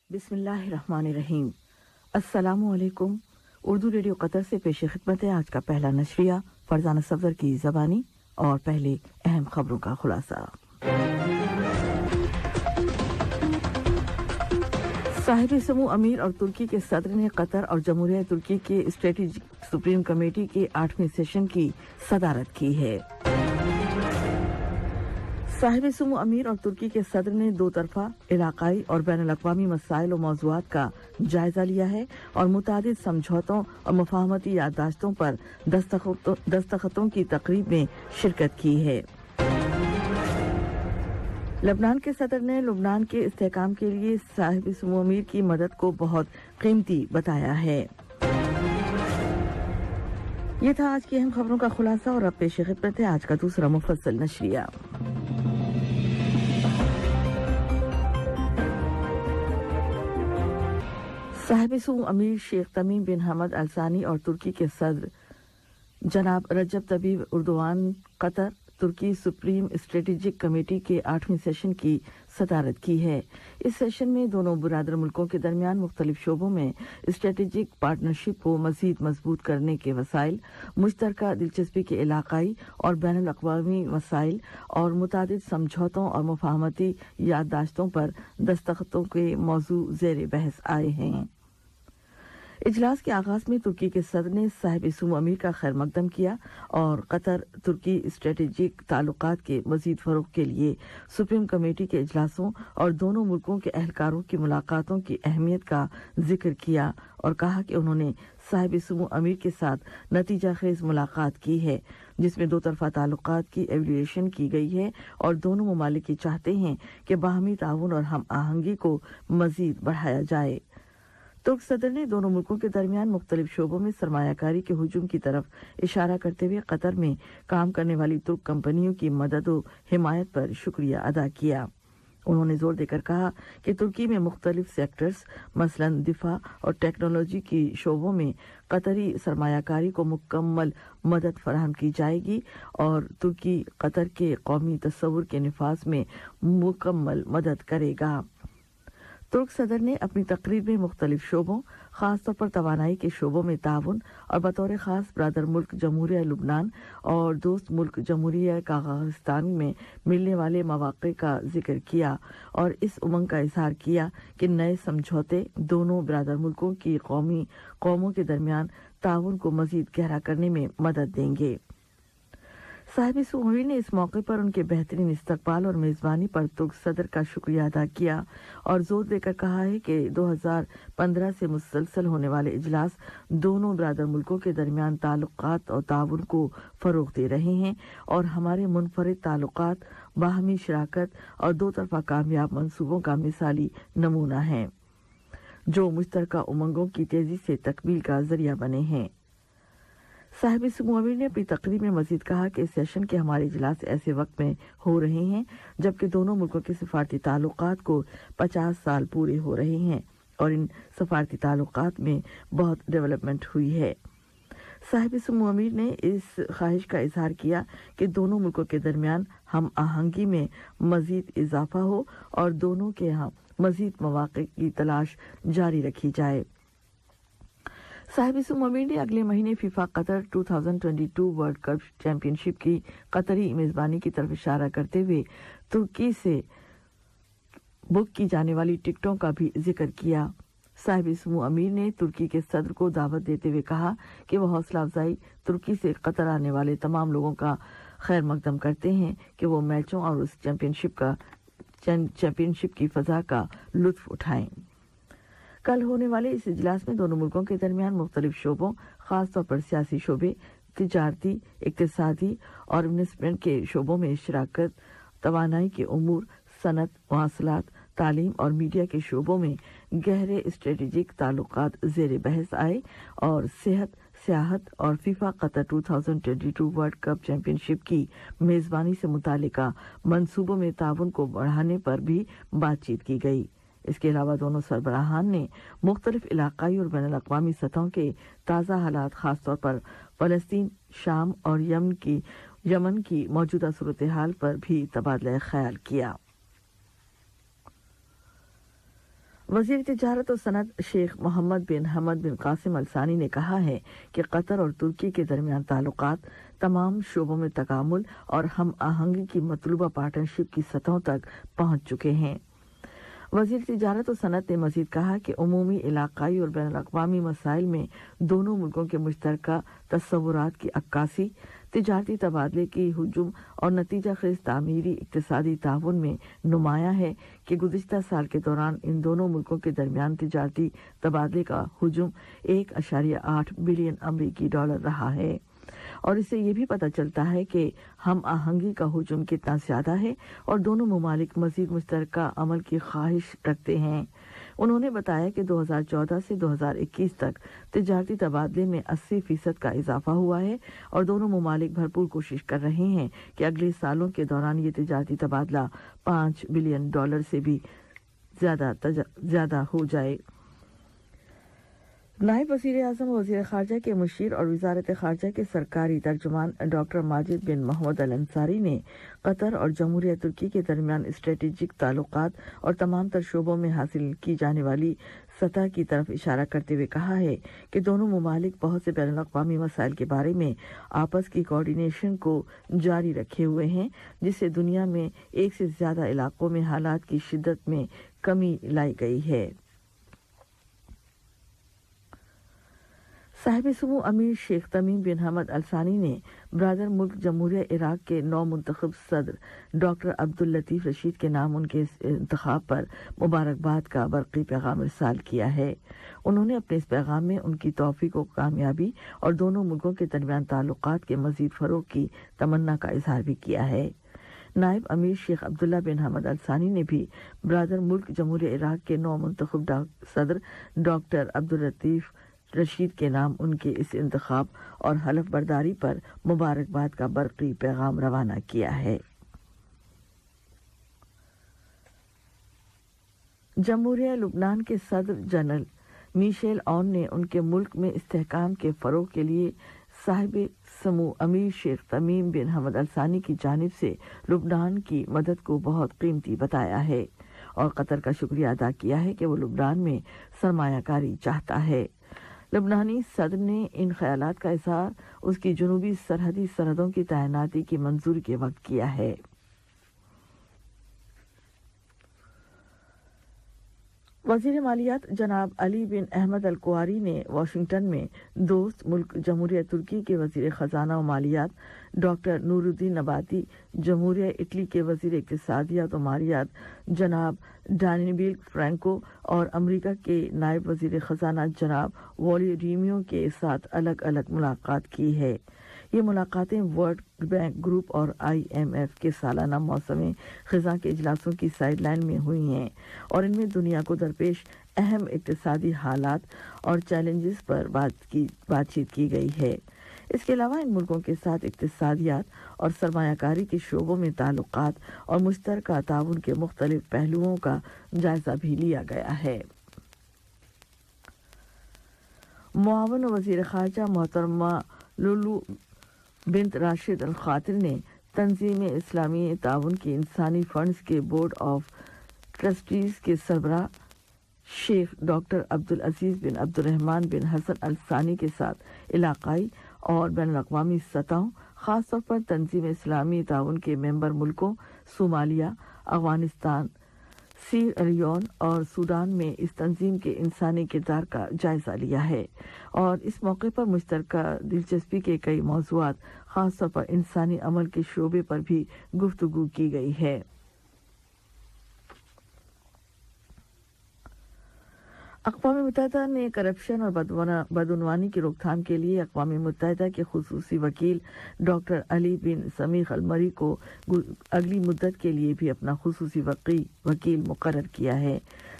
बिस्मिल्लाहिर्रहमानिर्रहीम। अस्सलामु अलैकुम। उर्दू रेडियो कतर से पेश खिदमत है आज का पहला नशरिया फरजाना सफदर की ज़बानी और पहले अहम खबरों का खुलासा। साहिब समूह अमीर और तुर्की के सदर ने कतर और जमहूरिया तुर्की के स्ट्रेटेजिक सुप्रीम कमेटी के 8वें सेशन की सदारत की है। साहिब समूह अमीर और तुर्की के सदर ने दो तरफा इलाकाई और बैनुल अक़वामी मसाइल और मौज़ूआत का जायजा लिया है और मुतादिद समझौतों और मुफाहमती याददाश्तों पर दस्तखतों की तकरीब में शिरकत की है। लबनान के सदर ने लबनान के इस्तेहकाम के लिए साहिब समूह अमीर की मदद को बहुत कीमती बताया है। ये था आज की अहम खबरों का खुलासा और अब पेश खिदमत है आज का दूसरा मुफस्सल नशरिया। साहिब समूह अमीर शेख तमीम बिन हमद अल सानी और तुर्की के सदर जनाब रजब तय्यब एर्दोगान कतर तुर्की सुप्रीम स्ट्रेटेजिक कमेटी के 8वें सेशन की सदारत की है। इस सेशन में दोनों बुरादर मुल्कों के दरमियान मुख्तलिफ शोबों में स्ट्रेटेजिक पार्टनरशिप को मजीद मजबूत करने के वसाइल, मुश्तरका दिलचस्पी के इलाकाई और बैनुल अक़वामी वसाइल और मुतादिद समझौतों और मुफाहमती याददाश्तों पर दस्तखतों के मौजू ज़ेर बहस आए हैं। इजलास के आगाज में तुर्की के सदर ने साहिब समूह अमीर का खैर मकदम किया और कतर तुर्की स्ट्रेटेजिक ताल्लुकात के मजीद फरोग के लिए सुप्रीम कमेटी के इजलासों और दोनों मुल्कों के अहलकारों की मुलाकातों की अहमियत का जिक्र किया और कहा कि उन्होंने साहिब समूह अमीर के साथ नतीजा खेज मुलाकात की है जिसमें दो तरफा ताल्लुकात की एवल्यूएशन की गई है और दोनों ममालिक चाहते हैं कि बाहमी ताउन और हम आहंगी को मजीद बढ़ाया जाए। तुर्क सदर ने दोनों मुल्कों के दरमियान मुख्तलिफ शोबों में सरमायाकारी के हुजूम की तरफ इशारा करते हुए कतर में काम करने वाली तुर्क कंपनियों की मदद और हिमायत पर शुक्रिया अदा किया। उन्होंने जोर देकर कहा कि तुर्की में मुख्तलिफ सेक्टर्स मसलन दिफा और टेक्नोलॉजी की शोबों में कतरी सरमायाकारी को मुकम्मल मदद फराहम की जाएगी और तुर्की कतर के कौमी तस्वुर के निफाज में मुकम्मल मदद करेगा। तुर्क सदर ने अपनी तकरीर में मुख्तलिफ शोबों खासतौर पर तवानाई के शोबों में ताउन और बतौर खास ब्रादर मुल्क जमहूरिया लुबनान और दोस्त मुल्क जमहूरिया काज़ाकिस्तान में मिलने वाले मौक़े का जिक्र किया और इस उमंग का इजहार किया कि नए समझौते दोनों ब्रादर मुल्कों की कौमों के दरमियान ताउन को मजीद गहरा करने में मदद देंगे। साहिब समूह अमीर ने इस मौके पर उनके बेहतरीन इस्तकबाल और मेज़बानी पर तुर्क सदर का शुक्रिया अदा किया और जोर देकर कहा है कि 2015 से मुसलसल होने वाले इजलास दोनों ब्रादर मुल्कों के दरमियान ताल्लुकात और ताउन को फरोग दे रहे हैं और हमारे मुनफरिद ताल्लुकात, बाहमी शराकत और दो तरफा कामयाब मंसूबों का मिसाली नमूना है जो मुश्तरका उमंगों की तेजी से तकमील का जरिया बने हैं। साहिब समूह अमीर ने अपनी तकरीर में मजीद कहा कि इस सेशन के हमारे इजलास ऐसे वक्त में हो रहे हैं जबकि दोनों मुल्कों के सफारती ताल्लुकात को 50 साल पूरे हो रहे हैं और इन सफारती ताल्लुकात में बहुत डेवलपमेंट हुई है। साहिब समूह अमीर ने इस ख्वाहिश का इजहार किया कि दोनों मुल्कों के दरमियान हम आहंगी में मजीद इजाफा हो और दोनों के यहाँ मजीद मौक़े की तलाश जारी रखी जाए। साहिब समूह अमीर ने अगले महीने FIFA Qatar 2022 world cup championship की कतरी मेज़बानी की तरफ इशारा करते हुए तुर्की से बुक की जाने वाली टिकटों का भी जिक्र किया। साहिब समूह अमीर ने तुर्की के सदर को दावत देते हुए कहा कि वह हौसला अफजाई तुर्की से कतर आने वाले तमाम लोगों का खैर मकदम करते हैं कि वो मैचों और उस चैंपियनशिप की फजा का लुत्फ उठाएं। कल होने वाले इस इजलास में दोनों मुल्कों के दरमियान मुख्तलिफ शोबों खासतौर पर सियासी शोबे, तिजारती, इक्तिसादी और इन्वेस्टमेंट के शोबों में शिराकत, तवानाई के उमूर, सनत, मवासलात, तालीम और मीडिया के शोबों में गहरे स्ट्रेटेजिक ताल्लुकात ज़ेर बहस आए और सेहत, सियाहत और FIFA Qatar 2022 world cup championship की मेज़बानी से मुतालिका मंसूबों में ताउन को बढ़ाने पर भी बातचीत की गई। इसके अलावा दोनों सरबराहान ने मुख्तलिफ इलाकाई और बैनुल अक़वामी सतहों के ताज़ा हालात खासतौर पर फ़लस्तीन, शाम और यमन की मौजूदा सूरत हाल पर भी तबादला ख्याल किया। वज़ीर तिजारत और सनत शेख मोहम्मद बिन हमद बिन कासिम अल सानी ने कहा है कि कतर और तुर्की के दरमियान ताल्लुकात तमाम शोबों में तकामुल और हम आहंगी की मतलूबा पार्टनरशिप की सतहों तक पहुंच चुके हैं। वज़ीर तिजारत और सनत ने मजीद कहा कि उमूमी इलाकाई और बैनुल-अक़वामी मसाइल में दोनों मुल्कों के मुश्तरका तस्वुरात की अक्कासी, तिजारती तबादले की हुजूम और नतीजा खेज तामीरी इक़्तिसादी ताउन में नुमाया है कि गुज़िश्ता साल के दौरान इन दोनों मुल्कों के दरमियान तिजारती तबादले का हुजूम 1.8 बिलियन अमरीकी डॉलर रहा है और इससे ये भी पता चलता है कि हम आहंगी का हुजूम कितना ज़्यादा है और दोनों ममालिक मज़ीद मुश्तरका अमल की ख्वाहिश रखते हैं। उन्होंने बताया कि 2014 से 2021 तक तिजारती तबादले में 80% का इजाफा हुआ है और दोनों ममालिक भरपूर कोशिश कर रहे हैं कि अगले सालों के दौरान ये तिजारती तबादला 5 बिलियन डॉलर से भी ज़्यादा हो जाए। नायब वज़ीर आज़म वज़ीर ख़ारजा के मुशीर और वज़ारत ख़ारजा के सरकारी तर्जुमान डॉक्टर माजिद बिन मोहम्मद अल अंसारी ने कतर और जमहूरिया तुर्की के दरमियान स्ट्रेटेजिक ताल्लुकात और तमाम तर शोबों में हासिल की जाने वाली सतह की तरफ इशारा करते हुए कहा है कि दोनों ममालिक बहुत से बैनुल-अक़वामी मसाइल के बारे में आपस की कोऑर्डिनेशन को जारी रखे हुए हैं, जिससे दुनिया में एक से ज़्यादा इलाकों में हालात की शिद्दत में कमी लाई गई है। साहिब सुमू अमीर शेख तमीम बिन हमद अल सानी ने ब्रादर मुल्क जमहूरिया इराक के नौ मुंतखब सदर डॉक्टर अब्दुल लतीफ़ रशीद के नाम उनके इंतखाब पर मुबारकबाद का बरक़ी पैगाम इरसाल किया है। उन्होंने अपने इस पैगाम में उनकी तौफ़ीक़ व कामयाबी और दोनों मुल्कों के दरमियान ताल्लुकात के मज़ीद फ़रोग़ की तमन्ना का इज़हार भी किया है। नायब अमीर शेख अब्दुल्ला बिन हमद अल सानी ने भी ब्रादर मुल्क जमहूरिया इराक के नौ मुंतखब सदर डॉक्टर अब्दुल लतीफ़ रशीद के नाम उनके इस इंतखाब और हलफ बर्दारी पर मुबारकबाद का बरक़ी पैगाम रवाना किया है। जमहूरिया लुबनान के सदर जनरल मिशेल ऑन ने उनके मुल्क में इस्तेहकाम के फ़रोग़ के लिए साहिब समू अमीर शेख तमीम बिन हमद अल सानी की जानिब से लुबनान की मदद को बहुत कीमती बताया है और कतर का शुक्रिया अदा किया है कि वो लुबनान में सरमायाकारी चाहता है। लबनानी सदर ने इन ख्यालात का इज़हार उसकी जुनूबी सरहदी सरहदों की तैनाती की मंजूरी के वक्त किया है। वज़ीर मालियात जनाब अली बिन अहमद अल कुआरी ने वाशिंगटन में दोस्त मुल्क जमहूरिया तुर्की के वज़ीर ख़जाना व मालियात डॉक्टर नूरुद्दीन नबाती, जमहूरिया इटली के वज़ीर इक़्तिसादियात व मालियात जनाब डानिबिल फ्रैंको और अमेरिका के नायब वज़ीर ख़जाना जनाब वॉली रीमियो के साथ अलग अलग मुलाकात की है। ये मुलाकातें वर्ल्ड बैंक ग्रुप और IMF के सालाना मौसमी ख़ज़ा के इजलासों की साइडलाइन में हुई हैं और इनमें दुनिया को दरपेश अहम इक़्तिसादी हालात और चैलेंजेस पर बातचीत की गई है। इसके अलावा इन मुल्कों के साथ इक़्तिसादियात और सरमायाकारी के शोबों में ताल्लुकात और मुश्तरका ताउन के मुख्तलिफ पहलुओं का जायज़ा भी लिया गया है। मुआवन वज़ीर ख़ारजा मोहतरमा लुलू बिन्त राशिद अल खातिर ने तंजीम इस्लामी ताउन के इंसानी फंड्स के बोर्ड ऑफ ट्रस्टीज़ के सरबराह शेख डॉक्टर अब्दुल अजीज़ बिन अब्दुर्रहमान बिन हसन अल सानी के साथ इलाकाई और बैनुल-अक़वामी सतहों, ख़ास तौर पर तंजीम इस्लामी ताउन के मेंबर मुल्कों सोमालिया, अफ़गानिस्तान, सीरियान और सूडान में इस तंजीम के इंसानी किरदार का जायज़ा लिया है और इस मौके पर मुश्तरका दिलचस्पी के कई मौज़ूआत, ख़ास तौर पर इंसानी अमल के शोबे पर भी गुफ्तगू की गई है। अक़वाम मुत्तहिदा ने करप्शन और बदउनवानी की रोकथाम के लिए अक़वाम मुत्तहिदा के खुसूसी वकील डॉक्टर अली बिन समीख अल मरी को अगली मुद्दत के लिए भी अपना खुसूसी वकील मुकर्रर किया है,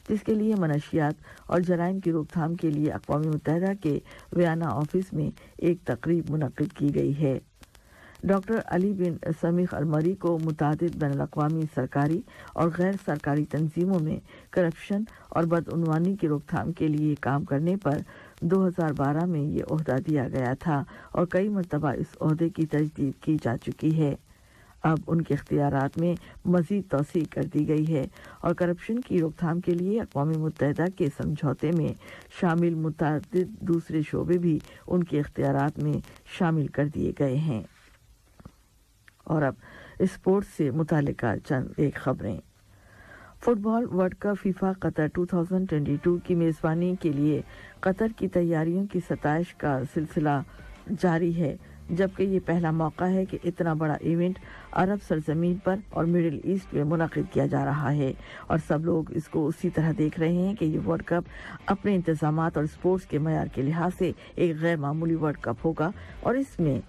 जिसके लिए मनशियात और जराइम की रोकथाम के लिए अक़वाम मुत्तहिदा के वियना ऑफिस में एक तकरीब मुनक़्क़िद की गई है। डॉक्टर अली बिन समीख अल मरी को मुतादिद बैनुल-अक़वामी सरकारी और गैर सरकारी तंजीमों में करप्शन और बदउनवानी की रोकथाम के लिए काम करने पर 2012 में ये ओहदा दिया गया था और कई मरतबा इस ओहदे की तजदीद की जा चुकी है। अब उनके इख्तियारात में मज़ीद तोसी कर दी गई है और करप्शन की रोकथाम के लिए अक़वाम मुत्तहिदा के समझौते में शामिल मुतअद्दिद दूसरे शोबे भी उनके इख्तियारात में शामिल कर दिए गए हैं। और अब स्पोर्ट्स से मुताल्लिका चंद एक खबरें। Football world cup FIFA Qatar 2022 की मेज़बानी के लिए कतर की तैयारियों की सताइश का सिलसिला जारी है, जबकि ये पहला मौका है कि इतना बड़ा इवेंट अरब सरजमीन पर और मिडिल ईस्ट में मुनक़िद किया जा रहा है और सब लोग इसको उसी तरह देख रहे हैं कि ये वर्ल्ड कप अपने इंतज़ामात और स्पोर्ट्स के मयार के लिहाज से एक गैर मामूली वर्ल्ड कप होगा और इसमें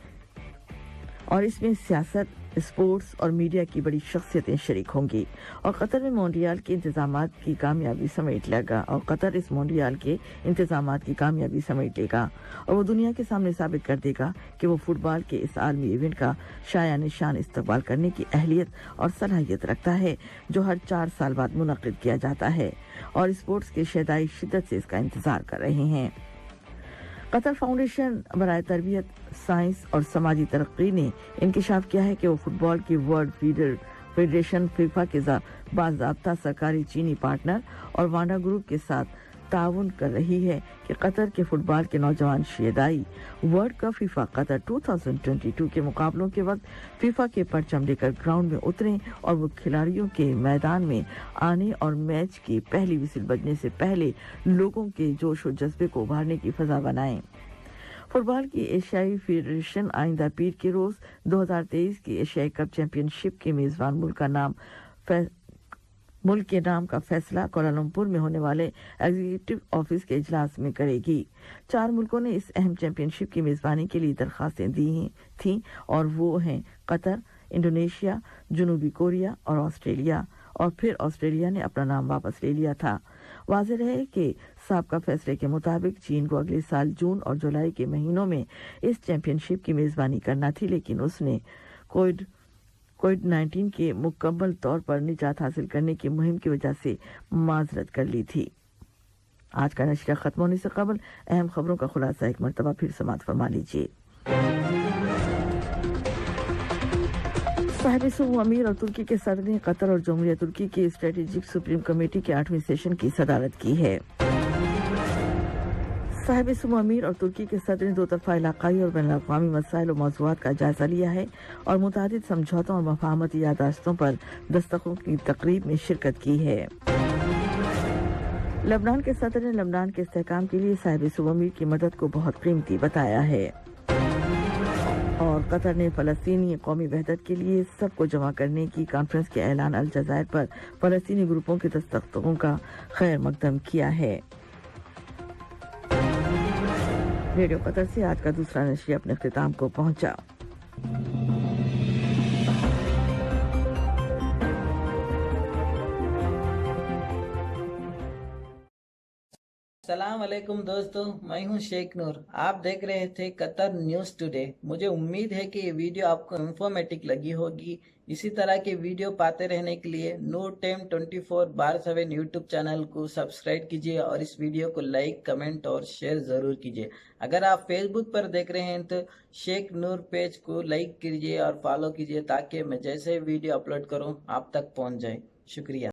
सियासत, स्पोर्ट्स और मीडिया की बड़ी शख्सियतें शरीक होंगी और कतर में मोंडियाल के इंतजामात की कामयाबी समेट लेगा और कतर इस मोंडियाल के इंतजामात की कामयाबी समेट लेगा और वो दुनिया के सामने साबित कर देगा कि वो फुटबॉल के इस आलमी इवेंट का शाया निशान इस्तकबाल करने की अहलियत और सलाहियत रखता है जो हर 4 साल बाद मुनक़िद किया जाता है और स्पोर्ट्स के शहदाई शिद्दत से इसका इंतज़ार कर रहे हैं। कतर फाउंडेशन बराए तरबियत, साइंस और समाजी तरक्की ने इंकशाफ किया है कि वो फुटबॉल की वर्ल्ड फेडरेशन फीफा के बाज़ाब्ता सरकारी चीनी पार्टनर और वांडा ग्रुप के साथ ताउन कर रही है कि कतर के फुटबॉल के नौजवान शेदाई वर्ल्ड कप फीफा कतर 2022 के मुकाबलों के वक्त फीफा के परचम लेकर ग्राउंड में उतरें और वो खिलाड़ियों के मैदान में आने और मैच की पहली विसिल बजने से पहले लोगों के जोश और जज्बे को उभारने की फजा बनाएं। फुटबॉल की एशियाई फेडरेशन आइंदा पीर के रोज 2023 की एशियाई कप चैंपियनशिप के मेजबान मुल्क के नाम का फैसला कोलालमपुर में होने वाले एग्जीक्यूटिव ऑफिस के इजलास में करेगी। 4 मुल्कों ने इस अहम चैंपियनशिप की मेजबानी के लिए दरखास्तें दी थीं और वो हैं कतर, इंडोनेशिया, जनूबी कोरिया और ऑस्ट्रेलिया, और फिर ऑस्ट्रेलिया ने अपना नाम वापस ले लिया था। वाज़ेह है कि साबका फैसले के मुताबिक चीन को अगले साल जून और जुलाई के महीनों में इस चैंपियनशिप की मेजबानी करना थी, लेकिन उसने कोविड-19 के मुकम्मल तौर पर निजात हासिल करने की मुहिम की वजह से माजरत कर ली थी। आज का नशरा खत्म होने से कबल अहम खबरों का खुलासा एक मरतबा फिर समाअत फरमा लीजिए। साहिब-ए-सुमो अमीर और तुर्की के सदर ने कतर और जमहूरिया तुर्की की स्ट्रेटेजिक सुप्रीम कमेटी के 8वें सेशन की सदारत की है। साहिब-ए-सुमो अमीर और तुर्की के सदर ने 2 तरफा इलाकाई और बैनुल-अक़वामी मसाइल और मौज़ूआत का जायजा लिया है और मुतादिद समझौतों और मफाहमती याददाश्तों पर दस्तखतों की तकरीब में शिरकत की है। लबनान के सदर ने लबनान के इस्तेहकाम के लिए साहिब-ए-सुमो अमीर की मदद को बहुत कीमती बताया है और कतर ने फ़लस्तीनी कौमी वहदत के लिए सबको जमा करने की कॉन्फ्रेंस के ऐलान अल जज़ायर पर फ़लस्तीनी ग्रुपों के दस्तखतों का खैर मकदम किया है। रेडियो कतर से आज का दूसरा नशरिया अपने इख्तिताम को पहुंचा। अस्सलाम वालेकुम दोस्तों, मैं हूं शेख नूर। आप देख रहे थे कतर न्यूज़ टुडे। मुझे उम्मीद है कि ये वीडियो आपको इंफॉर्मेटिव लगी होगी। इसी तरह के वीडियो पाते रहने के लिए नूर टाइम 24/7 यूट्यूब चैनल को सब्सक्राइब कीजिए और इस वीडियो को लाइक, कमेंट और शेयर ज़रूर कीजिए। अगर आप फेसबुक पर देख रहे हैं तो शेख नूर पेज को लाइक कीजिए और फॉलो कीजिए ताकि मैं जैसे वीडियो अपलोड करूँ आप तक पहुँच जाए। शुक्रिया।